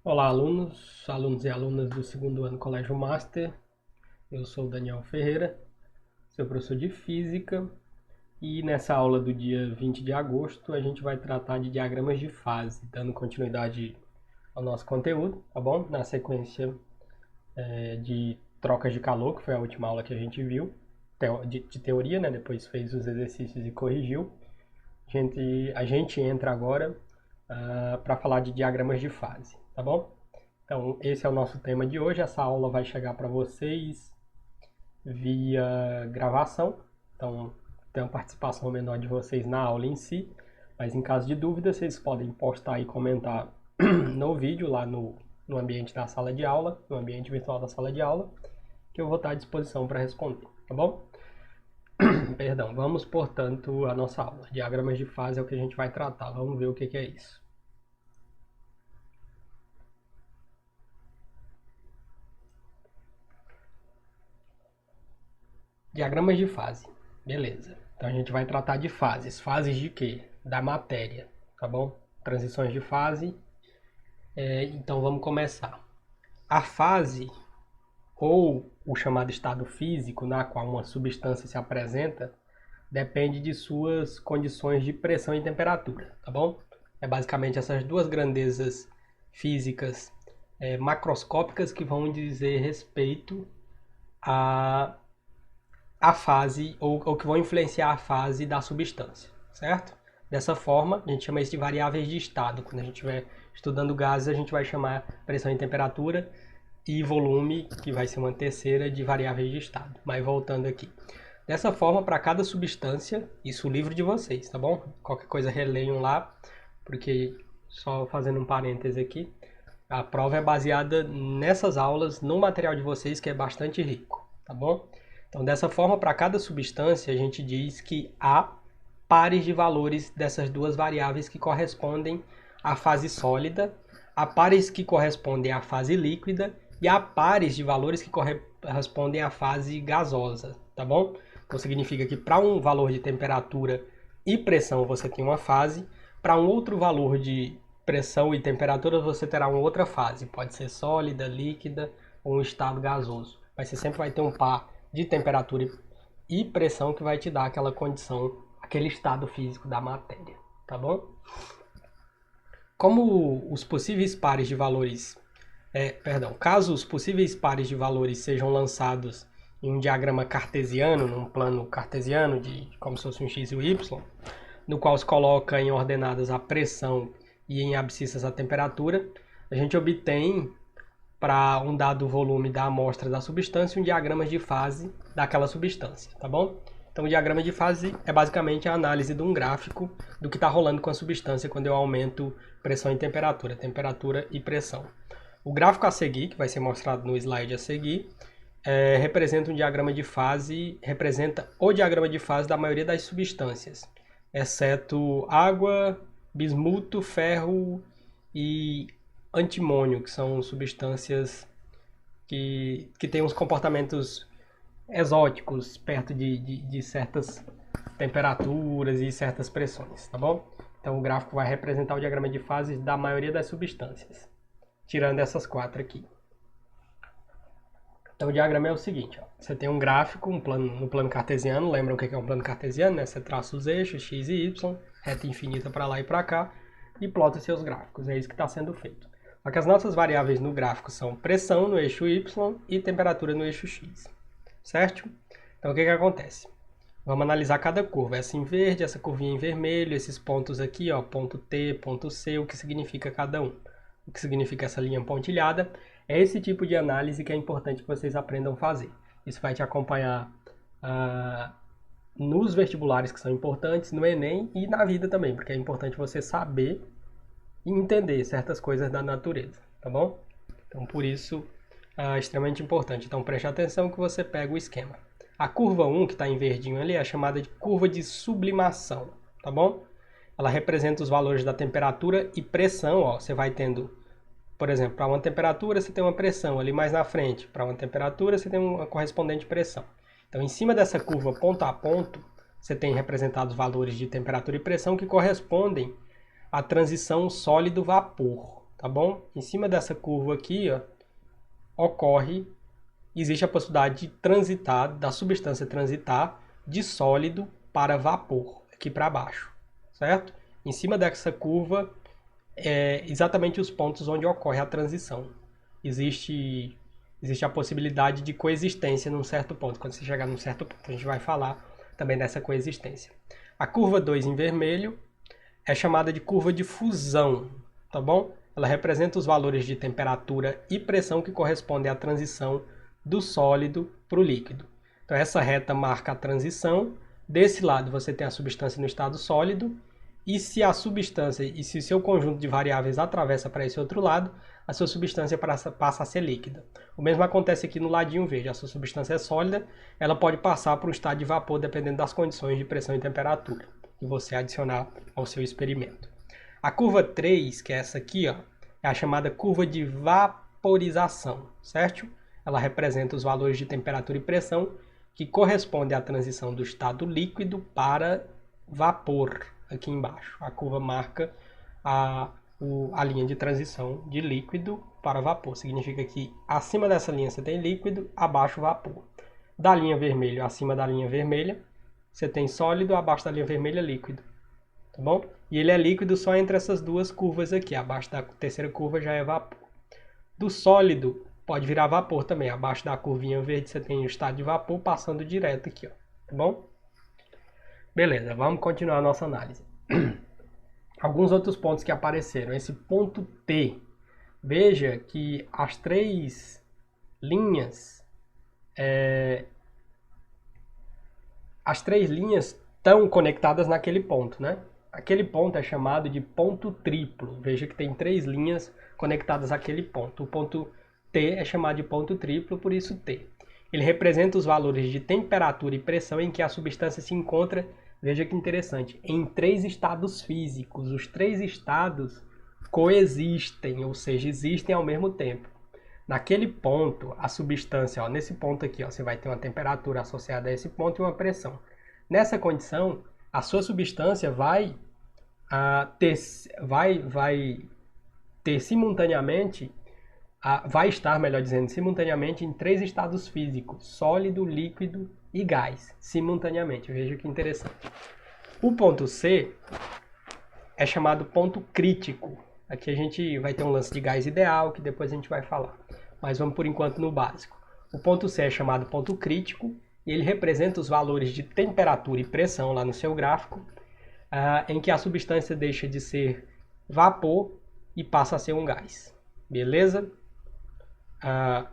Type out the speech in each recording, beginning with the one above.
Olá, alunos e alunas do segundo ano Colégio Master. Eu sou o Daniel Ferreira, seu professor de Física, e nessa aula do dia 20 de agosto a gente vai tratar de diagramas de fase, dando continuidade ao nosso conteúdo, tá bom? Na sequência de trocas de calor, que foi a última aula que a gente viu, de teoria, né? Depois fez os exercícios e corrigiu. A gente entra agora para falar de diagramas de fase, tá bom? Então, esse é o nosso tema de hoje. Essa aula vai chegar para vocês via gravação. Então, tem uma participação menor de vocês na aula em si. Mas em caso de dúvida, vocês podem postar e comentar no vídeo, lá no ambiente da sala de aula, no ambiente virtual da sala de aula, que eu vou estar à disposição para responder, tá bom? Perdão, vamos, portanto, à nossa aula. Diagramas de fase é o que a gente vai tratar. Vamos ver o que é isso. Diagramas de fase. Beleza. Então a gente vai tratar de fases. Fases de quê? Da matéria, tá bom? Transições de fase. Então vamos começar. A fase, ou o chamado estado físico, na qual uma substância se apresenta, depende de suas condições de pressão e temperatura, tá bom? É basicamente essas duas grandezas físicas macroscópicas que vão dizer respeito a fase, ou que vão influenciar a fase da substância, certo? Dessa forma, a gente chama isso de variáveis de estado. Quando a gente estiver estudando gases, a gente vai chamar pressão e temperatura e volume, que vai ser uma terceira, de variáveis de estado. Mas voltando aqui. Dessa forma, para cada substância, isso o livro de vocês, tá bom? Qualquer coisa releiam lá, porque só fazendo um parêntese aqui, a prova é baseada nessas aulas, no material de vocês, que é bastante rico, tá bom? Então, dessa forma, para cada substância, a gente diz que há pares de valores dessas duas variáveis que correspondem à fase sólida, há pares que correspondem à fase líquida e há pares de valores que correspondem à fase gasosa, tá bom? Então, significa que para um valor de temperatura e pressão você tem uma fase, para um outro valor de pressão e temperatura você terá uma outra fase, pode ser sólida, líquida ou um estado gasoso, mas você sempre vai ter um par de temperatura e pressão que vai te dar aquela condição, aquele estado físico da matéria, tá bom? Como os possíveis pares de valores, caso os possíveis pares de valores sejam lançados em um diagrama cartesiano, num plano cartesiano, como se fosse um x e um y, no qual se coloca em ordenadas a pressão e em abscissas a temperatura, a gente obtém, para um dado volume da amostra da substância, um diagrama de fase daquela substância, tá bom? Então, o diagrama de fase é basicamente a análise de um gráfico do que está rolando com a substância quando eu aumento pressão e temperatura e pressão. O gráfico a seguir, que vai ser mostrado no slide a seguir, representa um diagrama de fase, representa o diagrama de fase da maioria das substâncias, exceto água, bismuto, ferro e antimônio, que são substâncias que têm uns comportamentos exóticos perto de certas temperaturas e certas pressões, tá bom? Então o gráfico vai representar o diagrama de fases da maioria das substâncias, tirando essas quatro aqui. Então o diagrama é o seguinte, ó. Você tem um gráfico, no plano cartesiano, lembra o que é um plano cartesiano, né? Você traça os eixos x e y, reta infinita para lá e para cá, e plota seus gráficos, é isso que está sendo feito. Só que as nossas variáveis no gráfico são pressão no eixo y e temperatura no eixo x, certo? Então o que acontece? Vamos analisar cada curva, essa em verde, essa curvinha em vermelho, esses pontos aqui, ó, ponto T, ponto C, o que significa cada um. O que significa essa linha pontilhada. É esse tipo de análise que é importante que vocês aprendam a fazer. Isso vai te acompanhar nos vestibulares que são importantes, no Enem e na vida também, porque é importante você saber e entender certas coisas da natureza, tá bom? Então, por isso, é extremamente importante. Então, preste atenção que você pega o esquema. A curva 1, que está em verdinho ali, é chamada de curva de sublimação, tá bom? Ela representa os valores da temperatura e pressão, ó. Você vai tendo, por exemplo, para uma temperatura você tem uma pressão ali mais na frente, para uma temperatura você tem uma correspondente pressão. Então, em cima dessa curva ponto a ponto, você tem representados valores de temperatura e pressão que correspondem à transição sólido-vapor, tá bom? Em cima dessa curva aqui, ó, existe a possibilidade de transitar, da substância transitar de sólido para vapor, aqui para baixo, certo? Em cima dessa curva, exatamente os pontos onde ocorre a transição. Existe a possibilidade de coexistência num certo ponto. Quando você chegar num certo ponto, a gente vai falar também dessa coexistência. A curva 2 em vermelho é chamada de curva de fusão, tá bom? Ela representa os valores de temperatura e pressão que correspondem à transição do sólido para o líquido. Então essa reta marca a transição. Desse lado você tem a substância no estado sólido, e se a substância e se o seu conjunto de variáveis atravessa para esse outro lado, a sua substância passa a ser líquida. O mesmo acontece aqui no ladinho verde. A sua substância é sólida, ela pode passar para um estado de vapor dependendo das condições de pressão e temperatura que você adicionar ao seu experimento. A curva 3, que é essa aqui, ó, é a chamada curva de vaporização, certo? Ela representa os valores de temperatura e pressão que correspondem à transição do estado líquido para vapor. Aqui embaixo, a curva marca a linha de transição de líquido para vapor. Significa que acima dessa linha você tem líquido, abaixo vapor. Da linha vermelha, acima da linha vermelha, você tem sólido, abaixo da linha vermelha, líquido. Tá bom? E ele é líquido só entre essas duas curvas aqui. Abaixo da terceira curva já é vapor. Do sólido, pode virar vapor também. Abaixo da curvinha verde você tem o estado de vapor passando direto aqui, ó. Tá bom? Beleza, vamos continuar a nossa análise. Alguns outros pontos que apareceram. Esse ponto T. Veja que as três linhas estão conectadas naquele ponto, né? Aquele ponto é chamado de ponto triplo. Veja que tem três linhas conectadas àquele ponto. O ponto T é chamado de ponto triplo, por isso T. Ele representa os valores de temperatura e pressão em que a substância se encontra. Veja que interessante, em três estados físicos. Os três estados coexistem, ou seja, existem ao mesmo tempo. Naquele ponto, a substância, ó, nesse ponto aqui, ó, você vai ter uma temperatura associada a esse ponto e uma pressão. Nessa condição, a sua substância vai ter simultaneamente, vai estar, melhor dizendo, simultaneamente em três estados físicos, sólido, líquido e gás, simultaneamente. Veja que interessante. O ponto C é chamado ponto crítico. Aqui a gente vai ter um lance de gás ideal, que depois a gente vai falar. Mas vamos por enquanto no básico. O ponto C é chamado ponto crítico, e ele representa os valores de temperatura e pressão lá no seu gráfico, em que a substância deixa de ser vapor e passa a ser um gás. Beleza?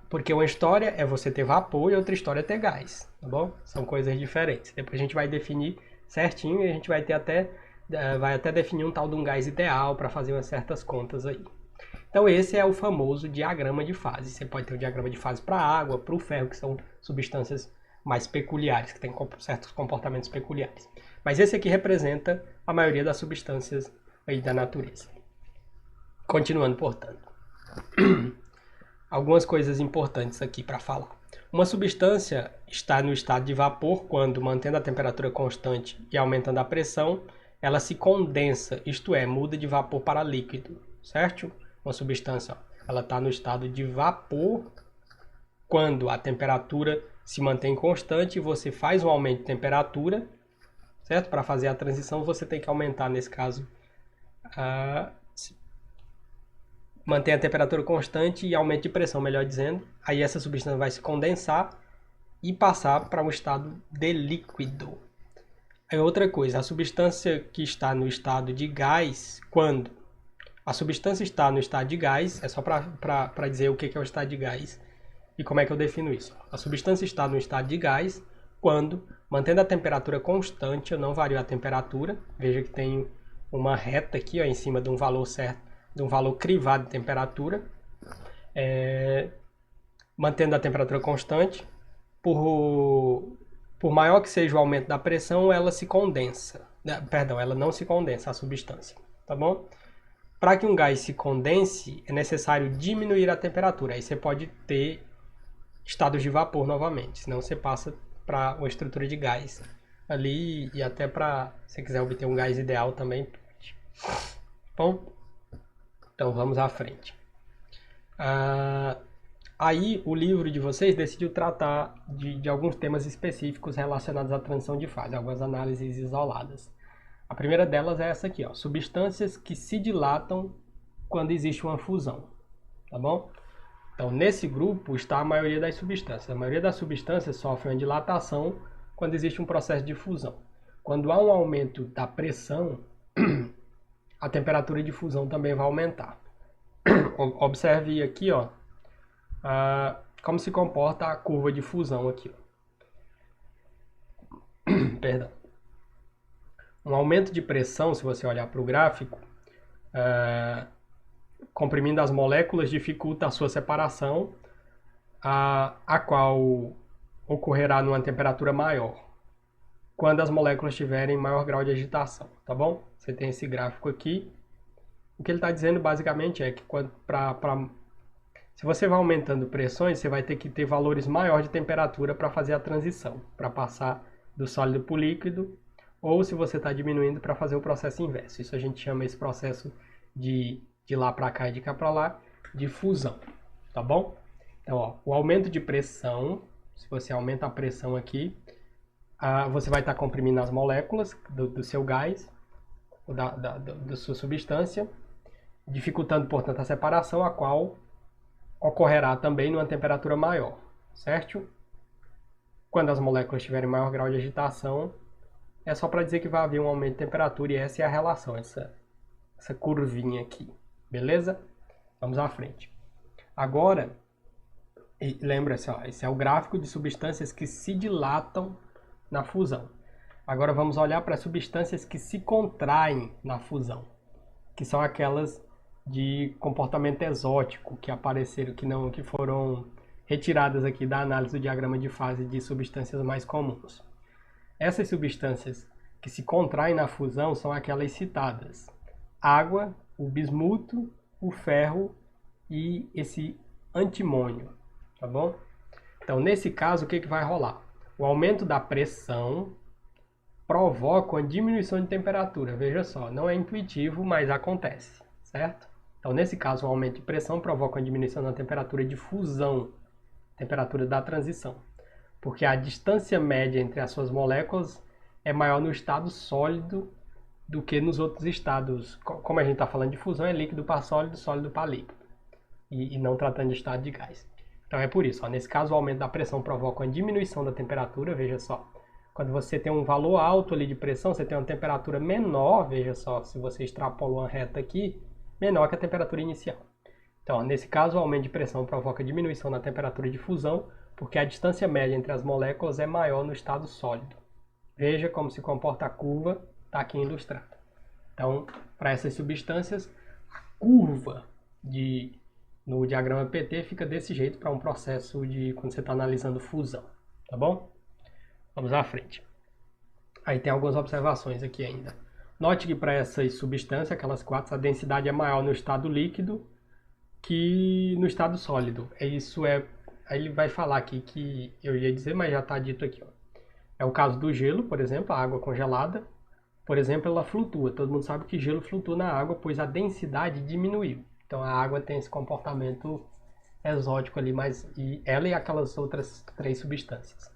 Porque uma história é você ter vapor e outra história é ter gás, tá bom? São coisas diferentes. Depois a gente vai definir certinho e a gente vai até definir um tal de um gás ideal para fazer umas certas contas aí. Então esse é o famoso diagrama de fase. Você pode ter um diagrama de fase para a água, para o ferro, que são substâncias mais peculiares, que têm certos comportamentos peculiares. Mas esse aqui representa a maioria das substâncias aí da natureza. Continuando, portanto. Algumas coisas importantes aqui para falar. Uma substância está no estado de vapor quando, mantendo a temperatura constante e aumentando a pressão, ela se condensa, isto é, muda de vapor para líquido, certo? Uma substância, ela está no estado de vapor quando a temperatura se mantém constante e você faz um aumento de temperatura, certo? Para fazer a transição você tem que aumentar, nesse caso, mantém a temperatura constante e aumento de pressão, melhor dizendo. Aí essa substância vai se condensar e passar para um estado de líquido. Aí outra coisa, a substância que está no estado de gás, quando a substância está no estado de gás, é só para dizer o que é o estado de gás e como é que eu defino isso. A substância está no estado de gás quando, mantendo a temperatura constante, eu não vario a temperatura. Veja que tem uma reta aqui, ó, em cima de um valor certo, de um valor crivado de temperatura, mantendo a temperatura constante. Por maior que seja o aumento da pressão, ela se condensa. Perdão, ela não se condensa, a substância. Tá bom? Para que um gás se condense, é necessário diminuir a temperatura. Aí você pode ter estados de vapor novamente. Senão você passa para uma estrutura de gás ali, e até para, se você quiser obter um gás ideal também. Bom, Então vamos à frente. Aí o livro de vocês decidiu tratar de alguns temas específicos relacionados à transição de fase, algumas análises isoladas. A primeira delas é essa aqui, ó, substâncias que se dilatam quando existe uma fusão, tá bom? Então nesse grupo está a maioria das substâncias. A maioria das substâncias sofre uma dilatação quando existe um processo de fusão. Quando há um aumento da pressão, a temperatura de fusão também vai aumentar. Observe aqui, ó, como se comporta a curva de fusão aqui. Perdão. Um aumento de pressão, se você olhar para o gráfico, comprimindo as moléculas dificulta a sua separação, a qual ocorrerá numa temperatura maior, quando as moléculas tiverem maior grau de agitação, tá bom? Você tem esse gráfico aqui. O que ele está dizendo basicamente é que se você vai aumentando pressões, você vai ter que ter valores maiores de temperatura para fazer a transição, para passar do sólido para o líquido, ou se você está diminuindo para fazer o processo inverso. Isso a gente chama esse processo de lá para cá e de cá para lá, de fusão, tá bom? Então, ó, o aumento de pressão, se você aumenta a pressão aqui, você vai estar comprimindo as moléculas do seu gás, da sua substância, dificultando, portanto, a separação, a qual ocorrerá também numa temperatura maior, certo? Quando as moléculas tiverem maior grau de agitação, é só para dizer que vai haver um aumento de temperatura, e essa é a relação, essa curvinha aqui, beleza? Vamos à frente. Agora, lembra-se, esse é o gráfico de substâncias que se dilatam na fusão. Agora vamos olhar para as substâncias que se contraem na fusão, que são aquelas de comportamento exótico que apareceram, que foram retiradas aqui da análise do diagrama de fase de substâncias mais comuns. Essas substâncias que se contraem na fusão são aquelas citadas: água, o bismuto, o ferro e esse antimônio, tá bom? Então, nesse caso, o que vai rolar? O aumento da pressão provoca uma diminuição de temperatura. Veja só, não é intuitivo, mas acontece, certo? Então, nesse caso, o aumento de pressão provoca uma diminuição na temperatura de fusão, temperatura da transição, porque a distância média entre as suas moléculas é maior no estado sólido do que nos outros estados. Como a gente está falando de fusão, é líquido para sólido, sólido para líquido, e não tratando de estado de gás. Então é por isso, nesse caso o aumento da pressão provoca uma diminuição da temperatura, veja só. Quando você tem um valor alto ali de pressão, você tem uma temperatura menor, veja só, se você extrapola uma reta aqui, menor que a temperatura inicial. Então, nesse caso, o aumento de pressão provoca diminuição na temperatura de fusão, porque a distância média entre as moléculas é maior no estado sólido. Veja como se comporta a curva, está aqui ilustrada. Então, para essas substâncias, a curva no diagrama PT fica desse jeito para um processo de quando você está analisando fusão, tá bom? Vamos à frente. Aí tem algumas observações aqui ainda. Note que para essas substâncias, aquelas quatro, a densidade é maior no estado líquido que no estado sólido. Aí ele vai falar aqui que eu ia dizer, mas já está dito aqui, ó. É o caso do gelo, por exemplo, a água congelada. Por exemplo, ela flutua. Todo mundo sabe que gelo flutua na água, pois a densidade diminuiu. Então a água tem esse comportamento exótico ali, e ela e aquelas outras três substâncias.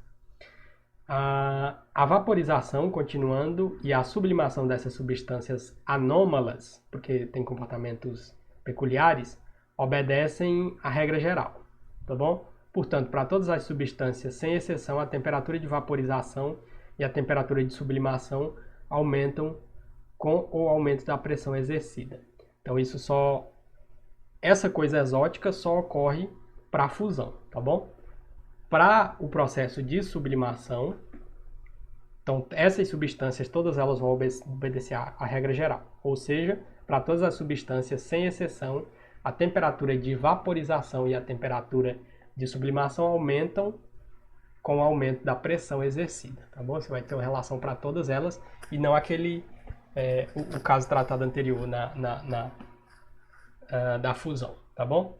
A vaporização continuando e a sublimação dessas substâncias anômalas, porque tem comportamentos peculiares, obedecem à regra geral, tá bom? Portanto, para todas as substâncias, sem exceção, a temperatura de vaporização e a temperatura de sublimação aumentam com o aumento da pressão exercida. Então essa coisa exótica só ocorre para a fusão, tá bom? Para o processo de sublimação, então essas substâncias, todas elas vão obedecer à regra geral. Ou seja, para todas as substâncias, sem exceção, a temperatura de vaporização e a temperatura de sublimação aumentam com o aumento da pressão exercida, tá bom? Você vai ter uma relação para todas elas e não o caso tratado anterior da fusão, tá bom?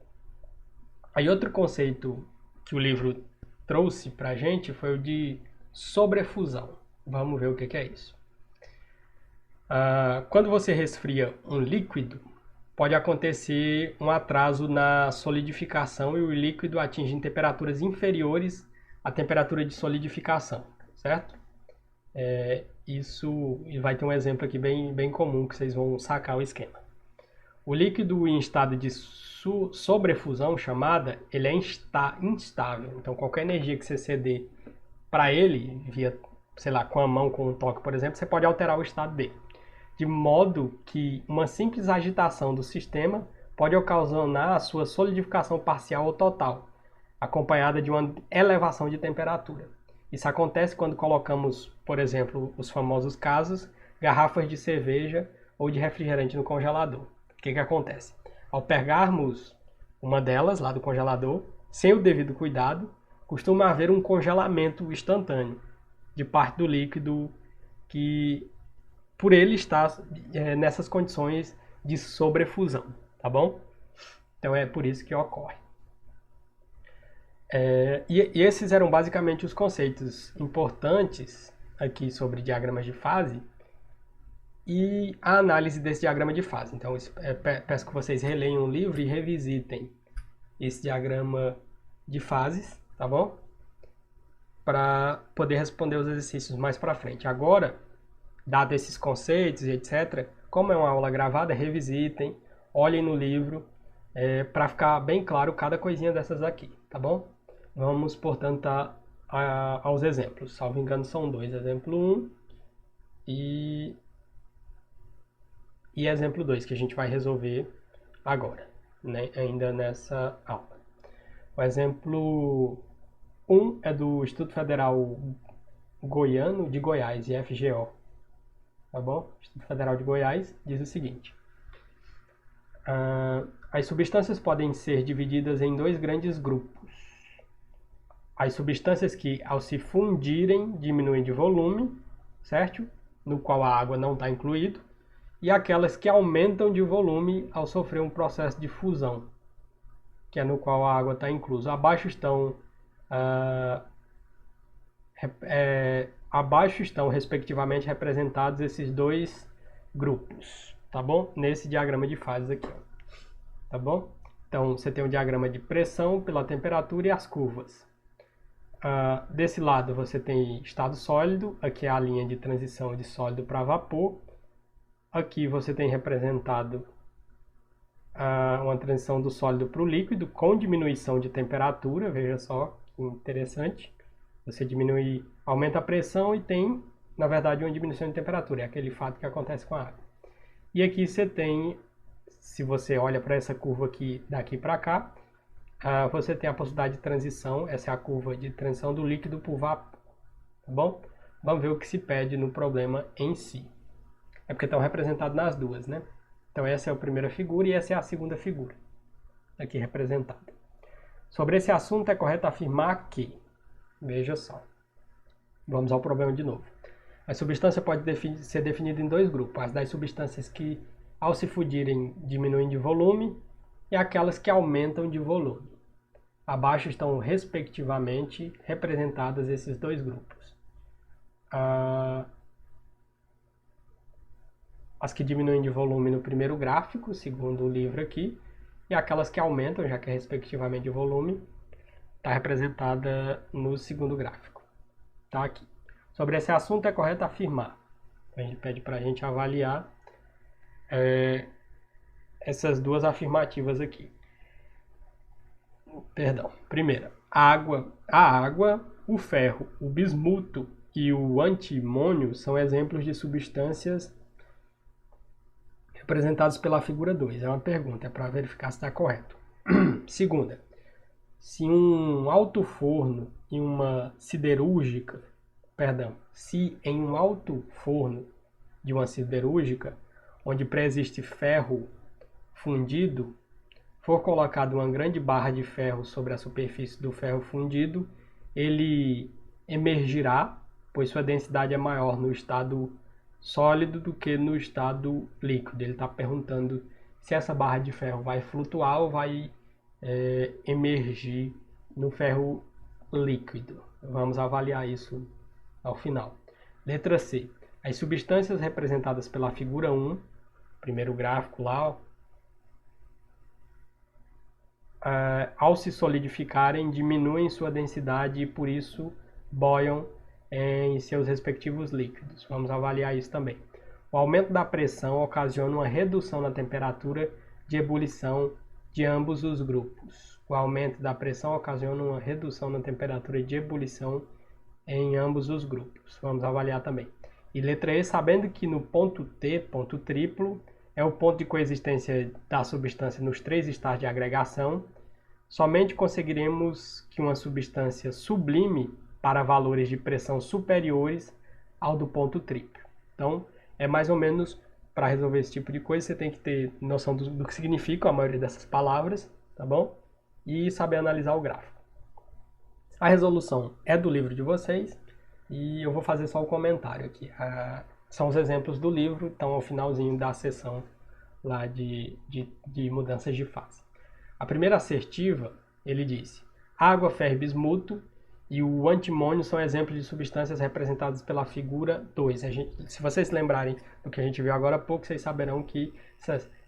Aí outro conceito que o livro trouxe para a gente foi o de sobrefusão. Vamos ver o que é isso. Quando você resfria um líquido, pode acontecer um atraso na solidificação e o líquido atinge temperaturas inferiores à temperatura de solidificação, certo? Isso vai ter um exemplo aqui bem comum que vocês vão sacar o esquema. O líquido em estado de sobrefusão chamada, ele é instável. Então qualquer energia que você ceder para ele, via, sei lá, com a mão, com um toque, por exemplo, você pode alterar o estado dele. De modo que uma simples agitação do sistema pode ocasionar a sua solidificação parcial ou total, acompanhada de uma elevação de temperatura. Isso acontece quando colocamos, por exemplo, os famosos casos, garrafas de cerveja ou de refrigerante no congelador. O que acontece? Ao pegarmos uma delas lá do congelador, sem o devido cuidado, costuma haver um congelamento instantâneo de parte do líquido que, por ele estar nessas condições de sobrefusão, tá bom? Então é por isso que ocorre. E esses eram basicamente os conceitos importantes aqui sobre diagramas de fase e a análise desse diagrama de fase. Então, peço que vocês releiam o livro e revisitem esse diagrama de fases, tá bom? Para poder responder os exercícios mais para frente. Agora, dado esses conceitos e etc., como é uma aula gravada, revisitem, olhem no livro, para ficar bem claro cada coisinha dessas aqui, tá bom? Vamos, portanto, aos exemplos. Salvo engano, são dois. Exemplo 1 e exemplo 2, que a gente vai resolver agora, né? Ainda nessa aula. O exemplo 1 é do Instituto Federal Goiano de Goiás, IFGO. Tá bom? Instituto Federal de Goiás diz o seguinte. As substâncias podem ser divididas em dois grandes grupos. As substâncias que, ao se fundirem, diminuem de volume, certo? No qual a água não está incluído. E aquelas que aumentam de volume ao sofrer um processo de fusão, que é no qual a água está inclusa. Abaixo estão, respectivamente, representados esses dois grupos, tá bom? Nesse diagrama de fases aqui, tá bom? Então, você tem o diagrama de pressão pela temperatura e as curvas. Desse lado, você tem estado sólido, aqui é a linha de transição de sólido para vapor. Aqui você tem representado uma transição do sólido para o líquido com diminuição de temperatura, veja só que interessante. Você aumenta a pressão e tem, na verdade, uma diminuição de temperatura, é aquele fato que acontece com a água. E aqui você tem, se você olha para essa curva aqui, daqui para cá, você tem a possibilidade de transição, essa é a curva de transição do líquido para o vapor, tá bom? Vamos ver o que se pede no problema em si. É porque estão representados nas duas, né? Então essa é a primeira figura e essa é a segunda figura, aqui representada. Sobre esse assunto é correto afirmar que, veja só, vamos ao problema de novo. A substância pode ser definida em dois grupos, as das substâncias que, ao se fundirem, diminuem de volume e aquelas que aumentam de volume. Abaixo estão, respectivamente, representadas esses dois grupos. As que diminuem de volume no primeiro gráfico, segundo o livro aqui, e aquelas que aumentam, já que é respectivamente de volume, está representada no segundo gráfico. Tá aqui. Sobre esse assunto é correto afirmar. Ele pede para a gente avaliar essas duas afirmativas aqui. Perdão. Primeira, a água, o ferro, o bismuto e o antimônio são exemplos de substâncias representados pela figura 2. É uma pergunta, é para verificar se está correto. Segunda, se em um alto forno de uma siderúrgica, onde pré-existe ferro fundido, for colocado uma grande barra de ferro sobre a superfície do ferro fundido, ele emergirá, pois sua densidade é maior no estado sólido do que no estado líquido. Ele está perguntando se essa barra de ferro vai flutuar ou vai emergir no ferro líquido. Vamos avaliar isso ao final. Letra C. As substâncias representadas pela figura 1, primeiro gráfico lá, ao se solidificarem, diminuem sua densidade e por isso boiam em seus respectivos líquidos. Vamos avaliar isso também. O aumento da pressão ocasiona uma redução na temperatura de ebulição de ambos os grupos. O aumento da pressão ocasiona uma redução na temperatura de ebulição em ambos os grupos. Vamos avaliar também. E letra E, sabendo que no ponto T, ponto triplo, é o ponto de coexistência da substância nos 3 estágios de agregação, somente conseguiremos que uma substância sublime para valores de pressão superiores ao do ponto triplo. Então, é mais ou menos, para resolver esse tipo de coisa, você tem que ter noção do que significa a maioria dessas palavras, tá bom? E saber analisar o gráfico. A resolução é do livro de vocês e eu vou fazer só o comentário aqui. São os exemplos do livro, estão ao finalzinho da sessão lá de mudanças de fase. A primeira assertiva, ele disse: água, ferro e bismuto e o antimônio são exemplos de substâncias representadas pela figura 2. Se vocês se lembrarem do que a gente viu agora há pouco, vocês saberão que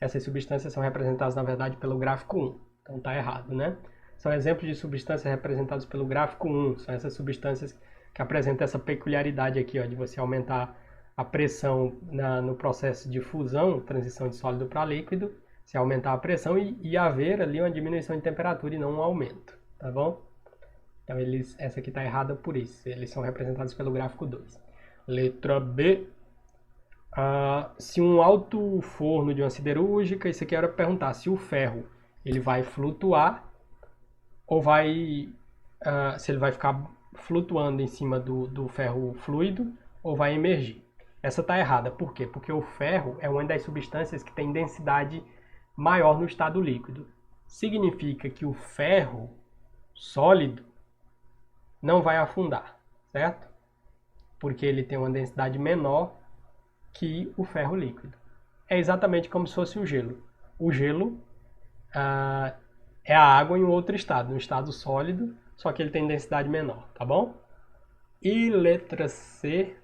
essas substâncias são representadas, na verdade, pelo gráfico 1. Então está errado, né? São exemplos de substâncias representadas pelo gráfico 1. São essas substâncias que apresentam essa peculiaridade aqui, ó, de você aumentar a pressão no processo de fusão, transição de sólido para líquido, se aumentar a pressão e haver ali uma diminuição de temperatura e não um aumento, tá bom? Então essa aqui está errada por isso, eles são representados pelo gráfico 2. Letra B. Se um alto forno de uma siderúrgica, isso aqui era para perguntar se o ferro ele vai flutuar ou se ele vai ficar flutuando em cima do ferro fluido ou vai emergir. Essa está errada. Por quê? Porque o ferro é uma das substâncias que tem densidade maior no estado líquido. Significa que o ferro sólido não vai afundar, certo? Porque ele tem uma densidade menor que o ferro líquido. É exatamente como se fosse o gelo. O gelo é a água em um outro estado, no estado sólido, só que ele tem densidade menor, tá bom? E letra C.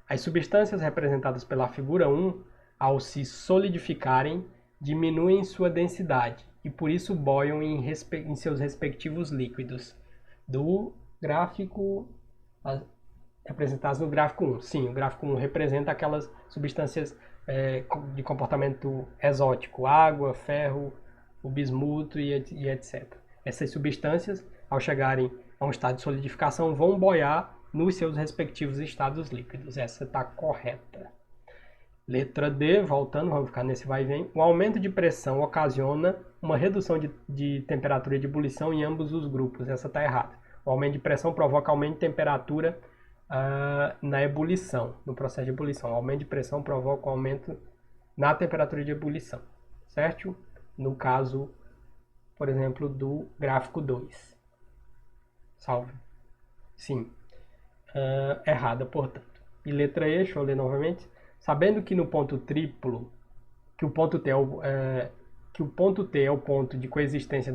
As substâncias representadas pela figura 1, ao se solidificarem, diminuem sua densidade e por isso boiam em seus respectivos líquidos. Do gráfico representados no gráfico 1. Sim, o gráfico 1 representa aquelas substâncias de comportamento exótico, água, ferro, o bismuto e etc. Essas substâncias, ao chegarem a um estado de solidificação, vão boiar nos seus respectivos estados líquidos. Essa está correta. Letra D, voltando, vamos ficar nesse vai e vem. O aumento de pressão ocasiona uma redução de temperatura de ebulição em ambos os grupos. Essa está errada. O aumento de pressão provoca aumento de temperatura na ebulição, no processo de ebulição. O aumento de pressão provoca um aumento na temperatura de ebulição, certo? No caso, por exemplo, do gráfico 2. Salve. Sim. Errada, portanto. E letra E, deixa eu ler novamente. Sabendo que no ponto triplo, que o ponto T é o ponto de coexistência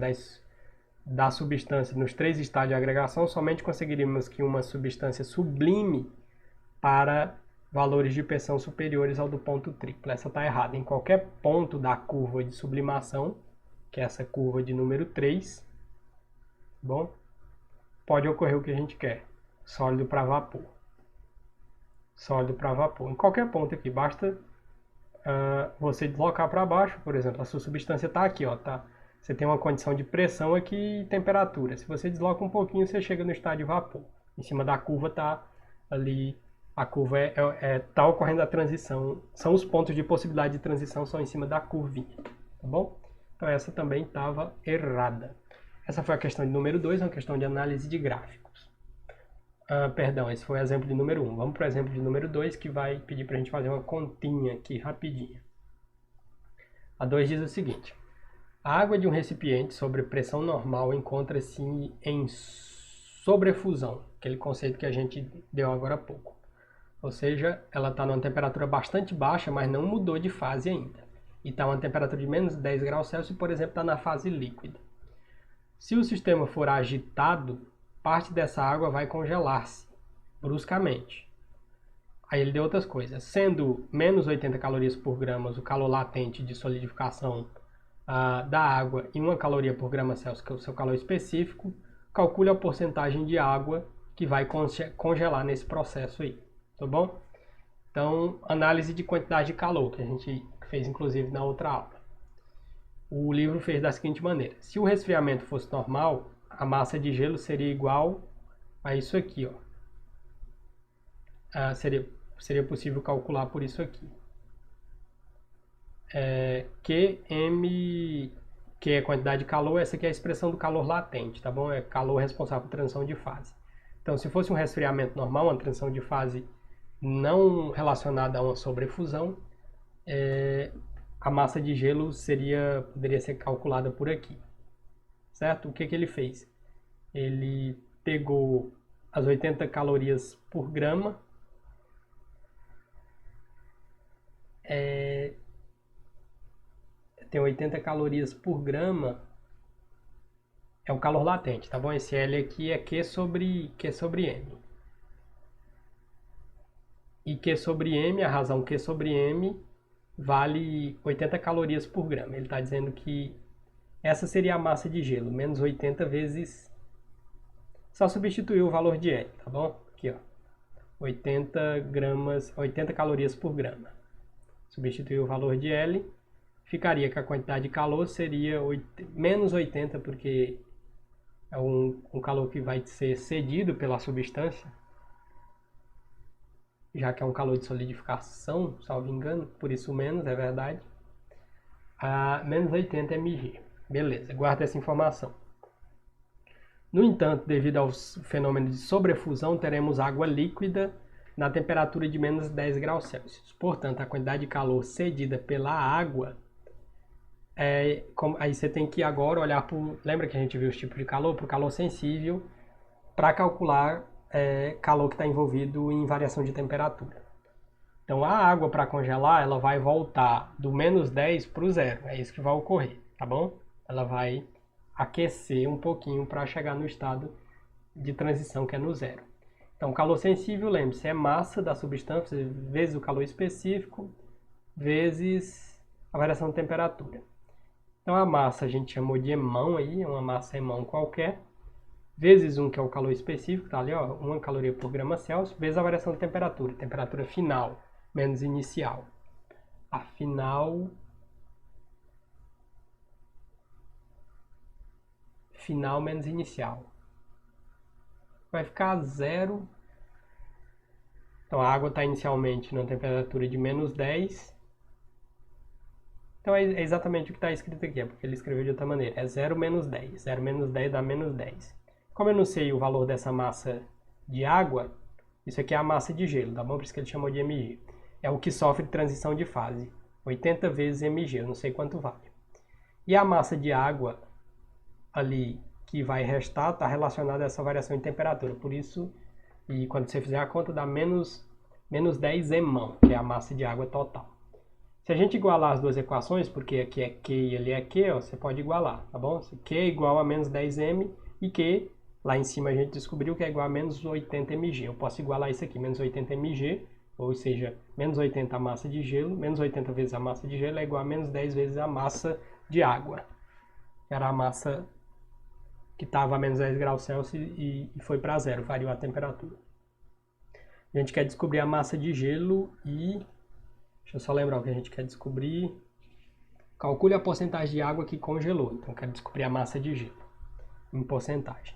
da substância nos 3 estágios de agregação, somente conseguiríamos que uma substância sublime para valores de pressão superiores ao do ponto triplo. Essa está errada. Em qualquer ponto da curva de sublimação, que é essa curva de número 3, bom, pode ocorrer o que a gente quer. Sólido para vapor. Sólido para vapor. Em qualquer ponto aqui, basta você deslocar para baixo, por exemplo, a sua substância está aqui, ó, tá? Você tem uma condição de pressão aqui e temperatura. Se você desloca um pouquinho, você chega no estado de vapor. Em cima da curva está ali, a curva está ocorrendo a transição. São os pontos de possibilidade de transição, são em cima da curvinha, tá bom? Então essa também estava errada. Essa foi a questão de número 2, uma questão de análise de gráficos. Perdão, esse foi o exemplo de número 1. Vamos para o exemplo de número 2, que vai pedir para a gente fazer uma continha aqui rapidinha. A 2 diz o seguinte: a água de um recipiente sobre pressão normal encontra-se em sobrefusão, aquele conceito que a gente deu agora há pouco. Ou seja, ela está numa temperatura bastante baixa, mas não mudou de fase ainda. E está uma temperatura de menos 10 graus Celsius, por exemplo, está na fase líquida. Se o sistema for agitado, parte dessa água vai congelar-se bruscamente. Aí ele deu outras coisas. Sendo menos 80 calorias por grama o calor latente de solidificação da água em 1 caloria por grama Celsius, que é o seu calor específico, calcule a porcentagem de água que vai congelar nesse processo aí, tá bom? Então, análise de quantidade de calor, que a gente fez inclusive na outra aula. O livro fez da seguinte maneira: se o resfriamento fosse normal, a massa de gelo seria igual a isso aqui, ó. Seria possível calcular por isso aqui. QM, que é a quantidade de calor, essa aqui é a expressão do calor latente, tá bom? É calor responsável por transição de fase. Então, se fosse um resfriamento normal, uma transição de fase não relacionada a uma sobrefusão, a massa de gelo poderia ser calculada por aqui, certo? O que ele fez? Ele pegou as 80 calorias por grama, tem 80 calorias por grama, é o calor latente, tá bom? Esse L aqui é Q sobre M. E Q sobre M, a razão Q sobre M vale 80 calorias por grama. Ele está dizendo que essa seria a massa de gelo, menos 80 vezes... Só substituir o valor de L, tá bom? Aqui, ó. 80 calorias por grama. Substituir o valor de L, ficaria que a quantidade de calor seria menos 80, porque é um calor que vai ser cedido pela substância, já que é um calor de solidificação, salvo engano, por isso menos, é verdade. Menos 80 mg. Beleza, guarda essa informação. No entanto, devido aos fenômenos de sobrefusão, teremos água líquida na temperatura de menos 10 graus Celsius. Portanto, a quantidade de calor cedida pela água, aí você tem que agora olhar lembra que a gente viu os tipos de calor? Para o calor sensível, para calcular calor que está envolvido em variação de temperatura. Então, a água para congelar, ela vai voltar do menos 10 para o zero. É isso que vai ocorrer, tá bom? Ela vai aquecer um pouquinho para chegar no estado de transição, que é no zero. Então, calor sensível, lembre-se, é massa da substância vezes o calor específico, vezes a variação de temperatura. Então, a massa a gente chamou de EMAN aí, é uma massa EMAN qualquer, vezes 1, que é o calor específico, tá ali, ó, 1 caloria por grama Celsius, vezes a variação de temperatura, temperatura final, menos inicial. A final menos inicial. Vai ficar zero. Então a água está inicialmente na temperatura de menos 10. Então é exatamente o que está escrito aqui, porque ele escreveu de outra maneira. É 0 menos 10. 0 menos 10 dá menos 10. Como eu não sei o valor dessa massa de água, isso aqui é a massa de gelo, tá bom? Por isso que ele chamou de mg. É o que sofre transição de fase. 80 vezes mg, eu não sei quanto vale. E a massa de água ali que vai restar está relacionada a essa variação em temperatura. Por isso, e quando você fizer a conta, dá menos 10 EMAN, que é a massa de água total. Se a gente igualar as duas equações, porque aqui é Q e ali é Q, ó, você pode igualar, tá bom? Q é igual a menos 10 M e Q, lá em cima a gente descobriu que é igual a menos 80 mg. Eu posso igualar isso aqui, menos 80 mg, ou seja, menos 80 a massa de gelo, menos 80 vezes a massa de gelo é igual a menos 10 vezes a massa de água. Era a massa que estava a menos 10 graus Celsius e foi para zero, variou a temperatura. A gente quer descobrir a massa de gelo e... Deixa eu só lembrar o que a gente quer descobrir. Calcule a porcentagem de água que congelou. Então, eu quero descobrir a massa de gelo em porcentagem.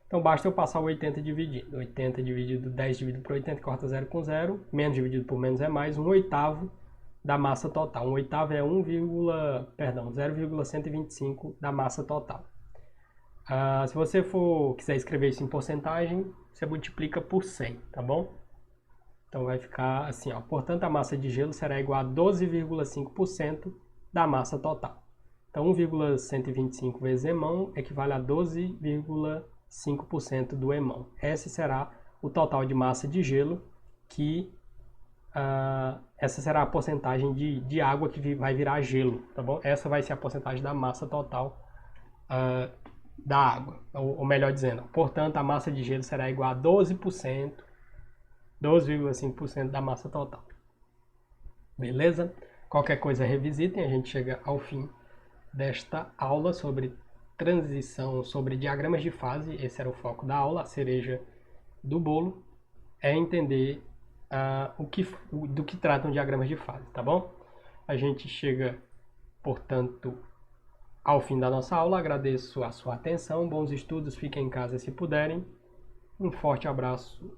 Então, basta eu passar o 80 dividido. 80 dividido 10 dividido por 80, corta 0 com 0. Menos dividido por menos é mais. 1/8 da massa total. 1/8 é 0,125 da massa total. Se você quiser escrever isso em porcentagem, você multiplica por 100, tá bom? Então vai ficar assim, ó. Portanto, a massa de gelo será igual a 12,5% da massa total. Então, 1,125 vezes EMAN equivale a 12,5% do EMAN. Esse será o total de massa de gelo que... essa será a porcentagem de água que vai virar gelo, tá bom? Essa vai ser a porcentagem da massa total da água, ou melhor dizendo, portanto, a massa de gelo será igual a 12,5% da massa total. Beleza? Qualquer coisa revisitem, a gente chega ao fim desta aula sobre transição, sobre diagramas de fase. Esse era o foco da aula, a cereja do bolo é entender do que tratam diagramas de fase, tá bom? A gente chega, portanto, ao fim da nossa aula. Agradeço a sua atenção, bons estudos, fiquem em casa se puderem. Um forte abraço